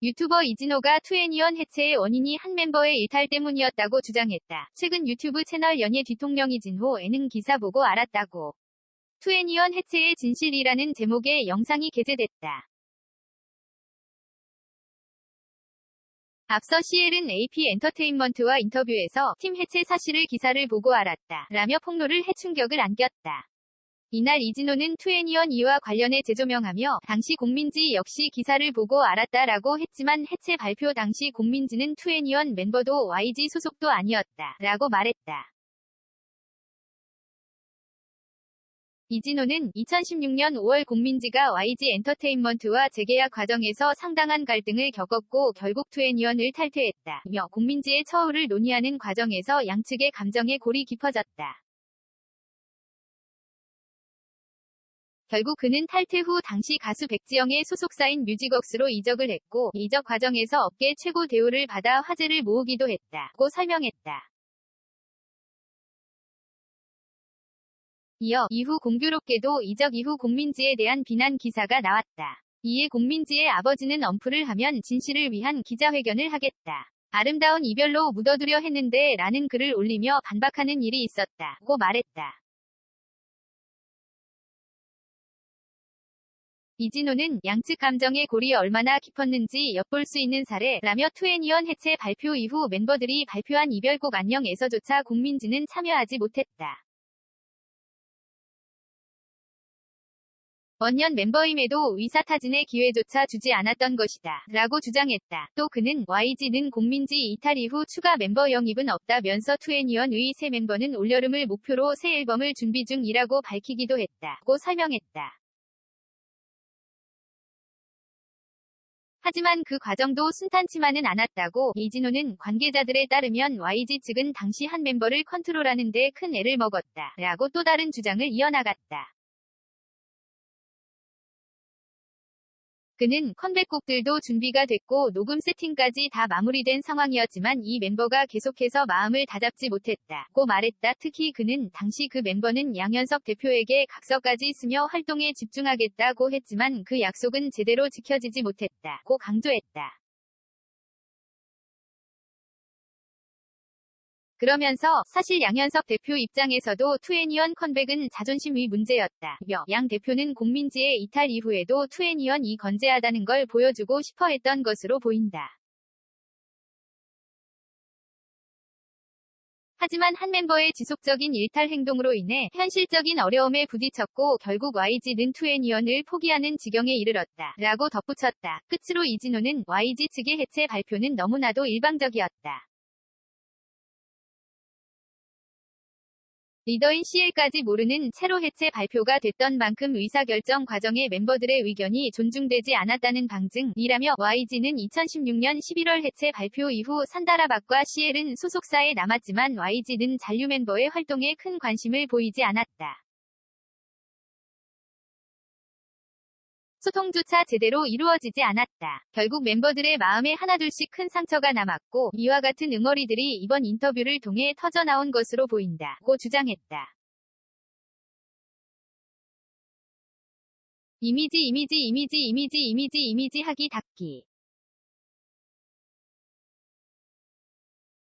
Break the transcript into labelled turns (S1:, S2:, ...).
S1: 유튜버 이진호가 투애니원 해체의 원인이 한 멤버의 일탈 때문이었다고 주장했다. 최근 유튜브 채널 연예 뒤통령 이진호 예능 기사 보고 알았다고. 투애니원 해체의 진실이라는 제목의 영상이 게재됐다. 앞서 CL은 AP 엔터테인먼트와 인터뷰에서 팀 해체 사실을 기사를 보고 알았다. 라며 폭로를 해 충격을 안겼다. 이날 이진호는 투애니원 이와 관련해 재조명하며 당시 공민지 역시 기사를 보고 알았다라고 했지만 해체 발표 당시 공민지는 투애니원 멤버도 YG 소속도 아니었다. 라고 말했다. 이진호는 2016년 5월 공민지가 YG 엔터테인먼트와 재계약 과정에서 상당한 갈등을 겪었고 결국 투애니원을 탈퇴했다며 공민지의 처우를 논의하는 과정에서 양측의 감정에 골이 깊어졌다. 결국 그는 탈퇴 후 당시 가수 백지영의 소속사인 뮤직웍스로 이적을 했고 이적 과정에서 업계 최고 대우를 받아 화제를 모으기도 했다고 설명했다. 이어 이후 공교롭게도 이적 이후 공민지에 대한 비난 기사가 나왔다. 이에 공민지의 아버지는 언플을 하면 진실을 위한 기자회견을 하겠다. 아름다운 이별로 묻어두려 했는데 라는 글을 올리며 반박하는 일이 있었다고 말했다. 이진호는 양측 감정의 골이 얼마나 깊었는지 엿볼 수 있는 사례라며 투애니원 해체 발표 이후 멤버들이 발표한 이별곡 안녕에서조차 공민지는 참여하지 못했다. 원년 멤버임에도 의사타진의 기회조차 주지 않았던 것이다. 라고 주장했다. 또 그는 YG는 공민지 이탈 이후 추가 멤버 영입은 없다면서 투애니원의 새 멤버는 올여름을 목표로 새 앨범을 준비 중이라고 밝히기도 했다고 설명했다. 하지만 그 과정도 순탄치만은 않았다고. 이진호는 관계자들에 따르면 YG 측은 당시 한 멤버를 컨트롤하는 데 큰 애를 먹었다. 라고 또 다른 주장을 이어나갔다. 그는 컴백곡들도 준비가 됐고 녹음 세팅까지 다 마무리된 상황이었지만 이 멤버가 계속해서 마음을 다잡지 못했다고 말했다. 특히 그는 당시 그 멤버는 양현석 대표에게 각서까지 쓰며 활동에 집중하겠다고 했지만 그 약속은 제대로 지켜지지 못했다고 강조했다. 그러면서 사실 양현석 대표 입장에서도 투애니원 컴백은 자존심의 문제였다며 양 대표는 공민지의 이탈 이후에도 투애니원이 건재하다는 걸 보여주고 싶어 했던 것으로 보인다. 하지만 한 멤버의 지속적인 일탈 행동으로 인해 현실적인 어려움에 부딪혔고 결국 YG는 투애니원을 포기하는 지경에 이르렀다. 라고 덧붙였다. 끝으로 이진호는 YG 측의 해체 발표는 너무나도 일방적이었다. 리더인 CL까지 모르는 채로 해체 발표가 됐던 만큼 의사결정 과정에 멤버들의 의견이 존중되지 않았다는 방증이라며 YG는 2016년 11월 해체 발표 이후 산다라박과 CL은 소속사에 남았지만 YG는 잔류 멤버의 활동에 큰 관심을 보이지 않았다. 소통조차 제대로 이루어지지 않았다. 결국 멤버들의 마음에 하나둘씩 큰 상처가 남았고 이와 같은 응어리들이 이번 인터뷰를 통해 터져나온 것으로 보인다고 주장했다. 이미지 하기 닫기